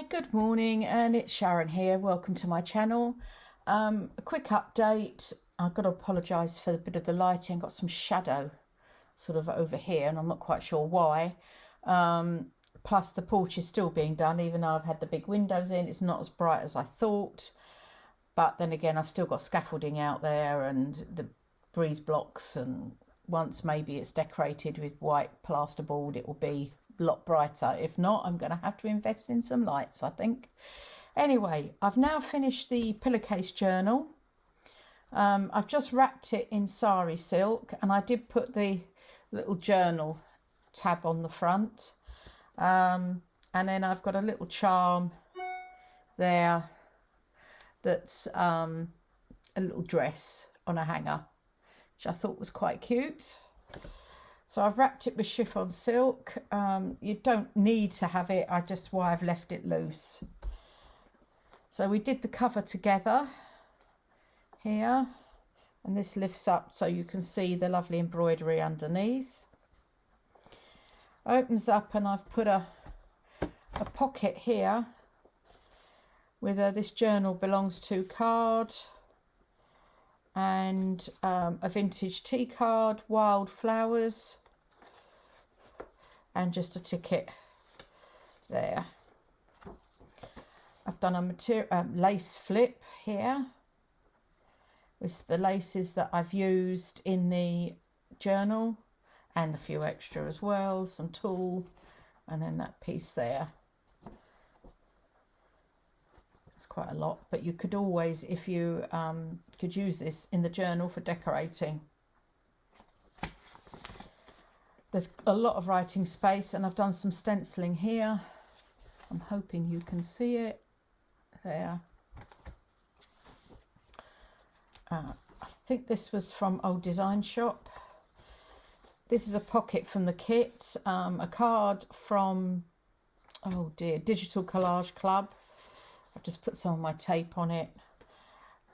Good morning, and it's Sharon here. Welcome to my channel. A quick update. I've got to apologise for a bit of the lighting. Got some shadow sort of over here and I'm not quite sure why. Plus the porch is still being done, even though I've had the big windows in. It's not as bright as I thought, but then again I've still got scaffolding out there and the breeze blocks, and once maybe it's decorated with white plasterboard it will be a lot brighter. If not, I'm going to have to invest in some lights, I think. Anyway, I've now finished the pillowcase journal. I've just wrapped it in sari silk, and I did put the little journal tab on the front, and then I've got a little charm there that's a little dress on a hanger, which I thought was quite cute. So I've wrapped it with chiffon silk. You don't need to have it, why I've left it loose. So we did the cover together here, and this lifts up so you can see the lovely embroidery underneath. Opens up, and I've put a pocket here with this journal belongs to card, and a vintage tea card, wildflowers, and just a ticket there. I've done a lace flip here with the laces that I've used in the journal, and a few extra as well, some tulle, and then that piece there. It's quite a lot, but you could always, if you could use this in the journal for decorating. There's a lot of writing space, and I've done some stenciling here. I'm hoping you can see it there. I think this was from Old Design Shop. This is a pocket from the kit, a card from, oh dear, Digital Collage Club. I've just put some of my tape on it.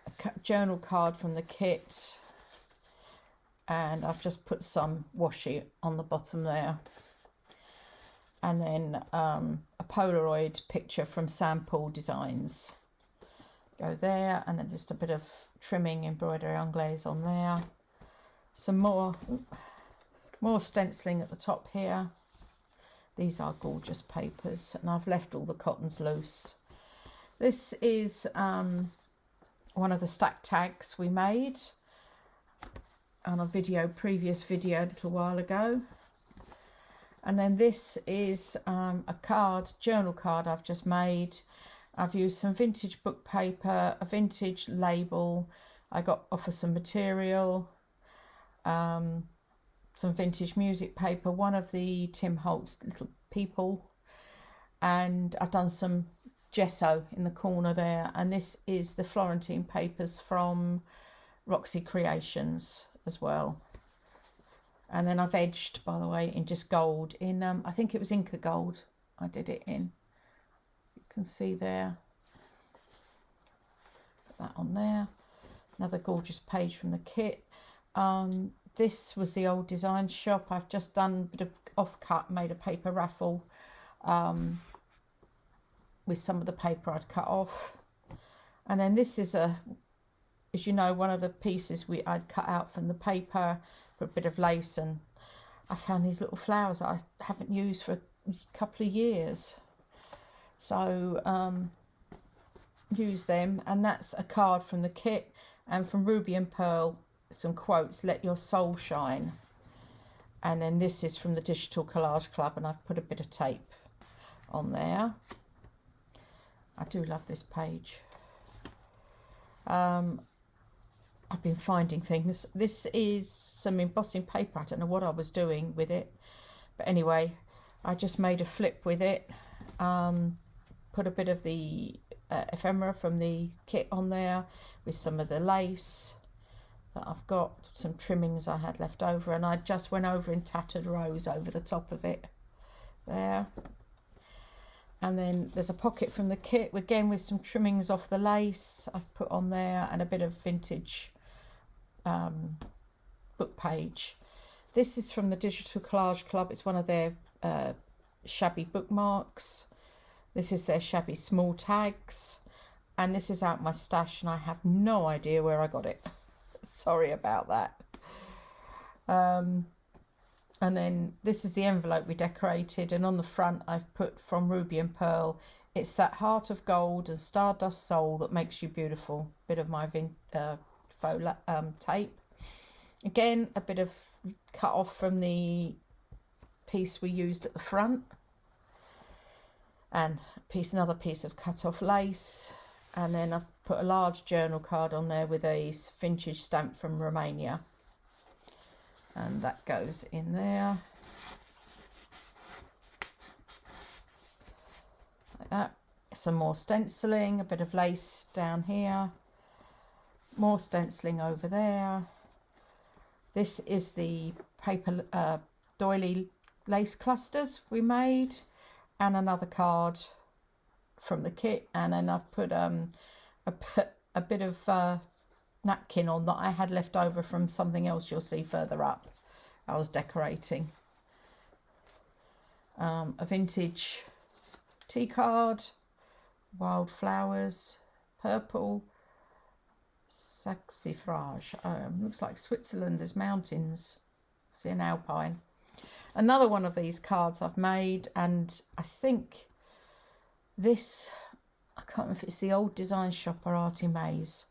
A journal card from the kit, and I've just put some washi on the bottom there. And then a Polaroid picture from Sample Designs. Go there, and then just a bit of trimming embroidery anglaise on there. Some more stenciling at the top here. These are gorgeous papers, and I've left all the cottons loose. This is one of the stack tags we made on a previous video a little while ago. And then this is a journal card I've just made. I've used some vintage book paper, a vintage label I got off of some material, some vintage music paper, one of the Tim Holtz little people, and I've done some gesso in the corner there, and this is the Florentine papers from Roxy Creations as well. And then I've edged, by the way, in just gold, in I think it was Inca gold I did it in. You can see there. Put that on there. Another gorgeous page from the kit. This was the Old Design Shop. I've just done a bit of off-cut, made a paper raffle with some of the paper I'd cut off. And then this is as you know, one of the pieces I'd cut out from the paper for a bit of lace, and I found these little flowers that I haven't used for a couple of years. So use them, and that's a card from the kit, and from Ruby and Pearl, some quotes, "Let your soul shine." And then this is from the Digital Collage Club, and I've put a bit of tape on there. I do love this page. I've been finding things. This is some embossing paper. I don't know what I was doing with it, but anyway, I just made a flip with it. Put a bit of the ephemera from the kit on there with some of the lace that I've got, some trimmings I had left over, and I just went over in tattered rose over the top of it there. And then there's a pocket from the kit, again with some trimmings off the lace I've put on there, and a bit of vintage book page. This is from the Digital Collage Club. It's one of their shabby bookmarks. This is their Shabby small tags, and this is out my stash, and I have no idea where I got it. Sorry about that. And then this is the envelope we decorated, and on the front I've put from Ruby and Pearl. It's that heart of gold and stardust soul that makes you beautiful. Bit of my faux tape. Again, a bit of cut off from the piece we used at the front, and another piece of cut off lace. And then I've put a large journal card on there with a vintage stamp from Romania. And that goes in there. Like that. Some more stenciling, a bit of lace down here. More stenciling over there. This is the paper doily lace clusters we made. And another card from the kit. And then I've put a bit of napkin on that I had left over from something else you'll see further up. I was decorating. A vintage tea card, wildflowers, purple, saxifrage. Looks like Switzerland is mountains. See an alpine. Another one of these cards I've made, and I think this, I can't remember if it's the old design shop or Artie Mays.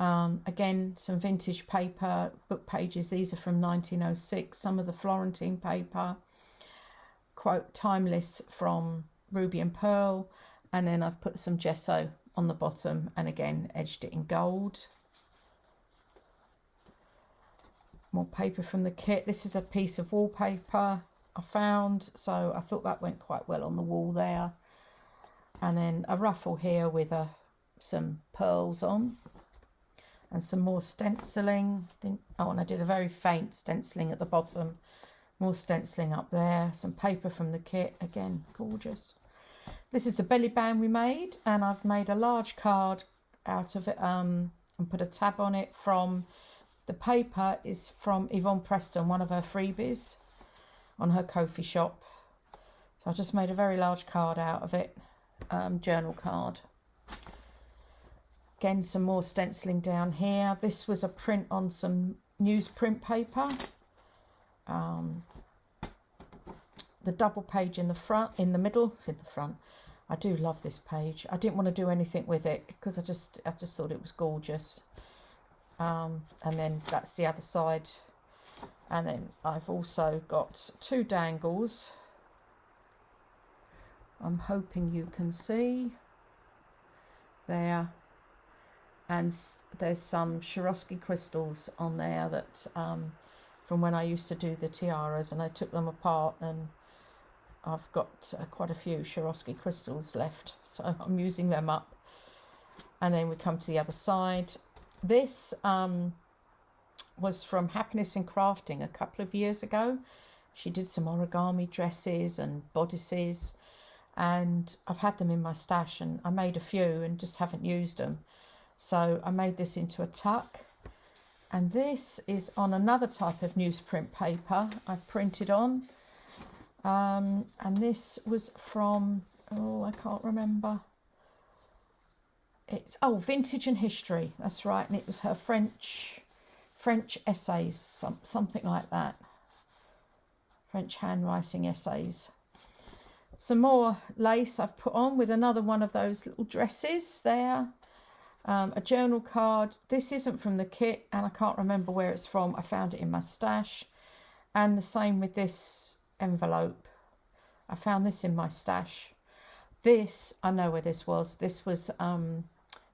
Again, some vintage paper, book pages. These are from 1906. Some of the Florentine paper. Quote, timeless from Ruby and Pearl. And then I've put some gesso on the bottom and again edged it in gold. More paper from the kit. This is a piece of wallpaper I found, so I thought that went quite well on the wall there. And then a ruffle here with some pearls on. And some more stenciling. And I did a very faint stenciling at the bottom. More stenciling up there. Some paper from the kit. Again, gorgeous. This is the belly band we made. And I've made a large card out of it and put a tab on it from... The paper is from Yvonne Preston, one of her freebies on her Ko-fi shop. So I just made a very large card out of it. Journal card. Again, some more stenciling down here. This was a print on some newsprint paper. The double page in the front, in the middle. I do love this page. I didn't want to do anything with it because I just thought it was gorgeous. And then that's the other side. And then I've also got two dangles. I'm hoping you can see there. And there's some Swarovski crystals on there that from when I used to do the tiaras, and I took them apart, and I've got quite a few Swarovski crystals left, so I'm using them up. And then we come to the other side. This was from Happiness in Crafting a couple of years ago. She did some origami dresses and bodices, and I've had them in my stash, and I made a few and just haven't used them. So I made this into a tuck, and this is on another type of newsprint paper I've printed on. And this was from, I can't remember. It's, Vintage and History, that's right. And it was her French essays, something like that. French handwriting essays. Some more lace I've put on with another one of those little dresses there. A journal card. This isn't from the kit, and I can't remember where it's from. I found it in my stash. And the same with this envelope. I found this in my stash. This, I know where this was. This was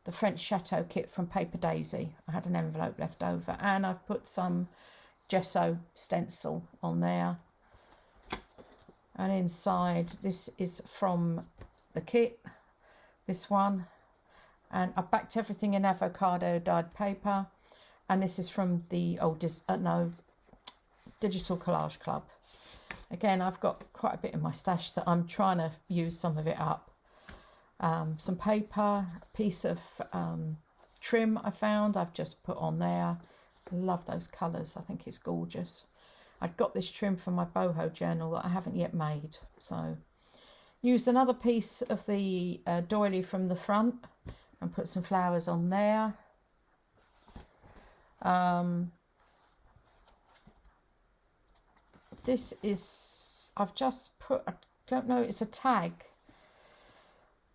the French Chateau kit from Paper Daisy. I had an envelope left over, and I've put some gesso stencil on there. And inside, this is from the kit, this one. And I backed everything in avocado dyed paper. And this is from the old Digital Collage Club. Again, I've got quite a bit in my stash that I'm trying to use some of it up. Some paper, a piece of trim I found, I've just put on there. I love those colours, I think it's gorgeous. I'd got this trim from my boho journal that I haven't yet made. So Used another piece of the doily from the front and put some flowers on there. This is, I've just put, I don't know, it's a tag.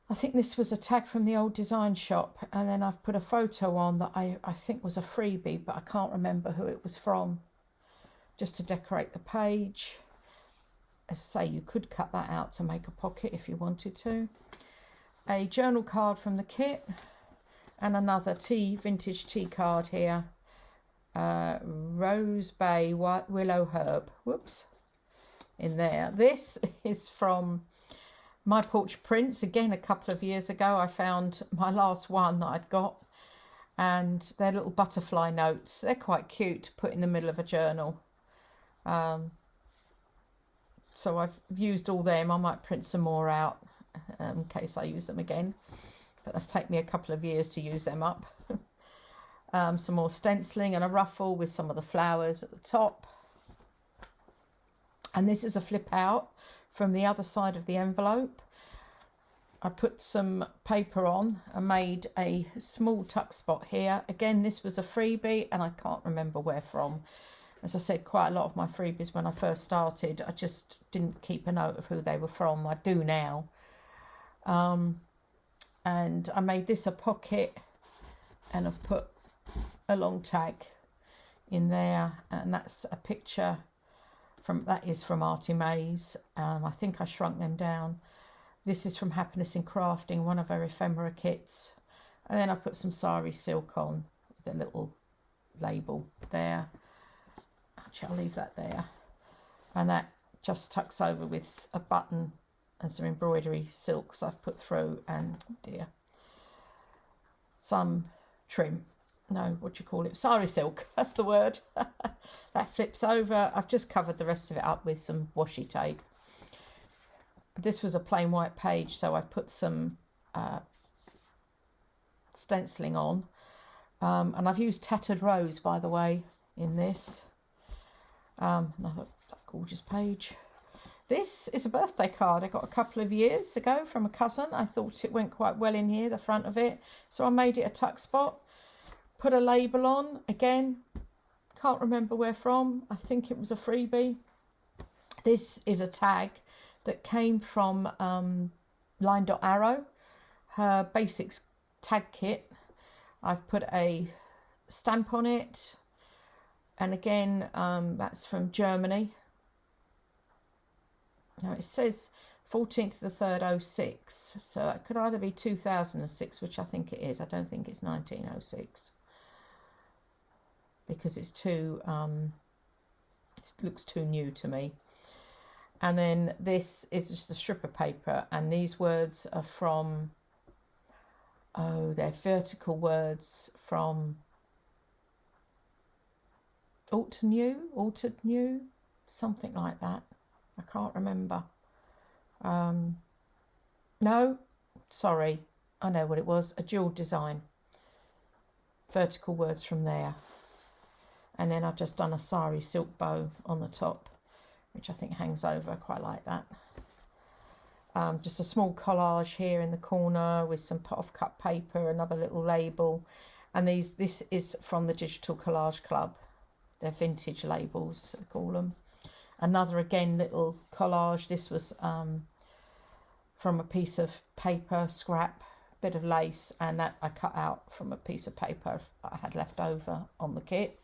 I think this was a tag from the old design shop, and then I've put a photo on that I think was a freebie, but I can't remember who it was from, just to decorate the page. As I say, you could cut that out to make a pocket if you wanted to. A journal card from the kit, and another vintage tea card here. Rose Bay Willow Herb, whoops, in there. This is from My Porch Prints. Again, a couple of years ago, I found my last one that I'd got, and they're little butterfly notes. They're quite cute to put in the middle of a journal. So I've used all them. I might print some more out in case I use them again, but that's taken me a couple of years to use them up. Some more stenciling and a ruffle with some of the flowers at the top. And this is a flip out from the other side of the envelope. I put some paper on and made a small tuck spot here. Again, this was a freebie, and I can't remember where from. As I said, quite a lot of my freebies when I first started, I just didn't keep a note of who they were from. I do now. And I made this a pocket, and I've put a long tag in there, and that's a picture that is from Artie Mays. I think I shrunk them down. This is from Happiness in Crafting, one of her ephemera kits. And then I put some sari silk on with a little label there. Actually, I'll leave that there. And that just tucks over with a button and some embroidery silks I've put through, and oh dear, some trim. No, what do you call it? Sari silk, that's the word. That flips over. I've just covered the rest of it up with some washi tape. This was a plain white page, so I put some stenciling on. And I've used Tattered Rose, by the way, in this. Another gorgeous page. This is a birthday card I got a couple of years ago from a cousin. I thought it went quite well in here, the front of it. So I made it a tuck spot. Put a label on, again, can't remember where from. I think it was a freebie. This is a tag that came from Line Dot Arrow, her basics tag kit. I've put a stamp on it, and again, that's from Germany. Now it says 14th of the 3rd, 06, so it could either be 2006, which I think it is. I don't think it's 1906. Because it's too, it looks too new to me. And then this is just a strip of paper, and these words are from, they're vertical words from Altered New, something like that. I can't remember. No, sorry, I know what it was, a jewel design. Vertical words from there. And then I've just done a sari silk bow on the top, which I think hangs over. I quite like that. Just a small collage here in the corner with some off-cut paper, another little label. And this is from the Digital Collage Club. They're vintage labels, they call them. Another, again, little collage. This was from a piece of paper, scrap, bit of lace, and that I cut out from a piece of paper I had left over on the kit.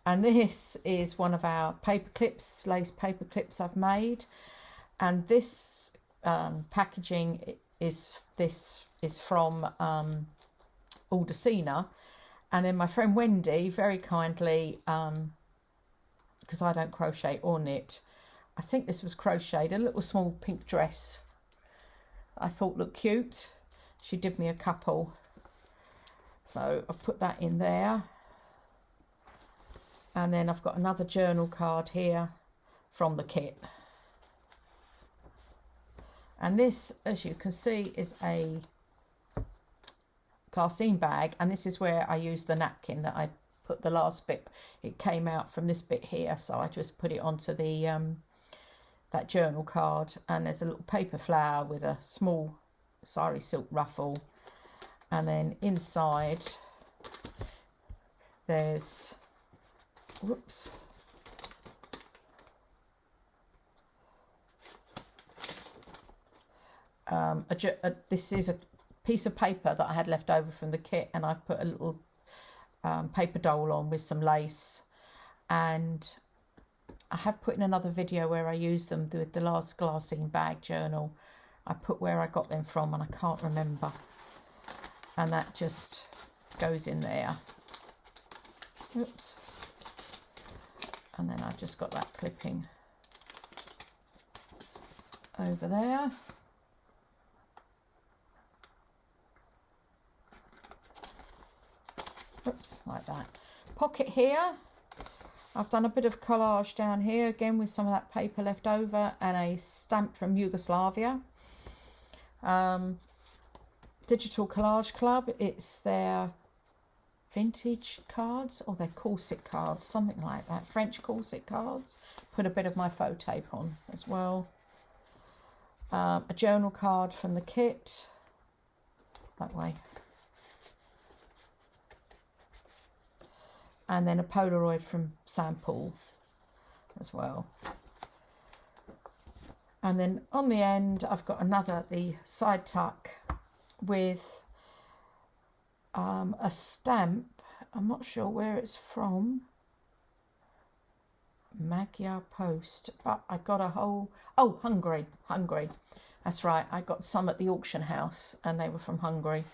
And this is one of our paper clips, lace paper clips I've made. And this packaging is from Aldecina. And then my friend Wendy, very kindly, because I don't crochet or knit, I think this was crocheted, a little small pink dress I thought looked cute. She did me a couple. So I've put that in there. And then I've got another journal card here from the kit. And this, as you can see, is a glassine bag. And this is where I used the napkin that I put the last bit. It came out from this bit here. So I just put it onto the that journal card, and there's a little paper flower with a small sari silk ruffle, and then inside there's, whoops, this is a piece of paper that I had left over from the kit, and I've put a little paper dole on with some lace, and I have put in another video where I used them with the last glassine bag journal. I put where I got them from and I can't remember, and that just goes in there. Oops. And then I've just got that clipping over there. Oops, like that. Pocket here. I've done a bit of collage down here again with some of that paper left over, and a stamp from Yugoslavia. Digital Collage Club. It's their vintage cards, or their corset cards, something like that. French corset cards. Put a bit of my faux tape on as well. A journal card from the kit. That way. And then a Polaroid from Sample as well. And then on the end, I've got the side tuck with a stamp. I'm not sure where it's from. Magyar Post. But I got a whole... Oh, Hungary. That's right. I got some at the auction house, and they were from Hungary.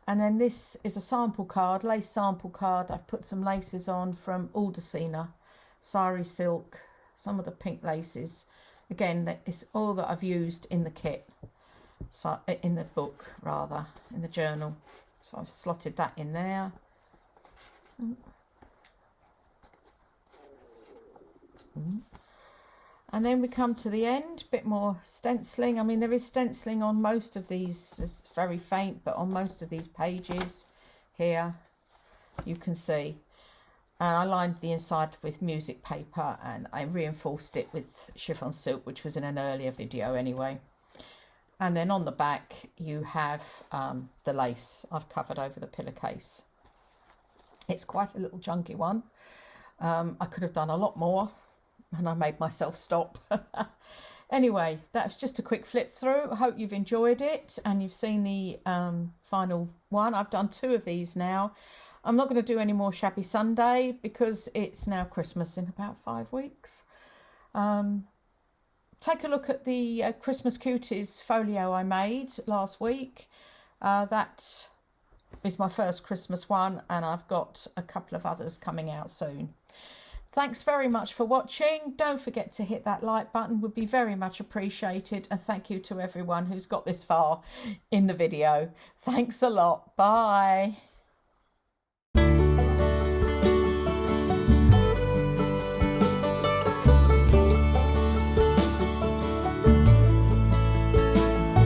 And then this is a sample card, lace sample card. I've put some laces on from Aldecina, sari silk, some of the pink laces. Again, it's all that I've used in the kit, so in the book rather, in the journal. So I've slotted that in there. And then we come to the end, a bit more stenciling. I mean, there is stenciling on most of these. It's very faint, but on most of these pages here, you can see. And I lined the inside with music paper, and I reinforced it with chiffon silk, which was in an earlier video anyway. And then on the back, you have the lace I've covered over the pillowcase. It's quite a little chunky one. I could have done a lot more, and I made myself stop. Anyway, that's just a quick flip through. I hope you've enjoyed it and you've seen the final one. I've done 2 of these now. I'm not going to do any more Shabby Sunday because it's now Christmas in about 5 weeks. Take a look at the Christmas Cuties folio I made last week. That is my first Christmas one, and I've got a couple of others coming out soon. Thanks very much for watching. Don't forget to hit that like button, would be very much appreciated. And thank you to everyone who's got this far in the video. Thanks a lot. Bye.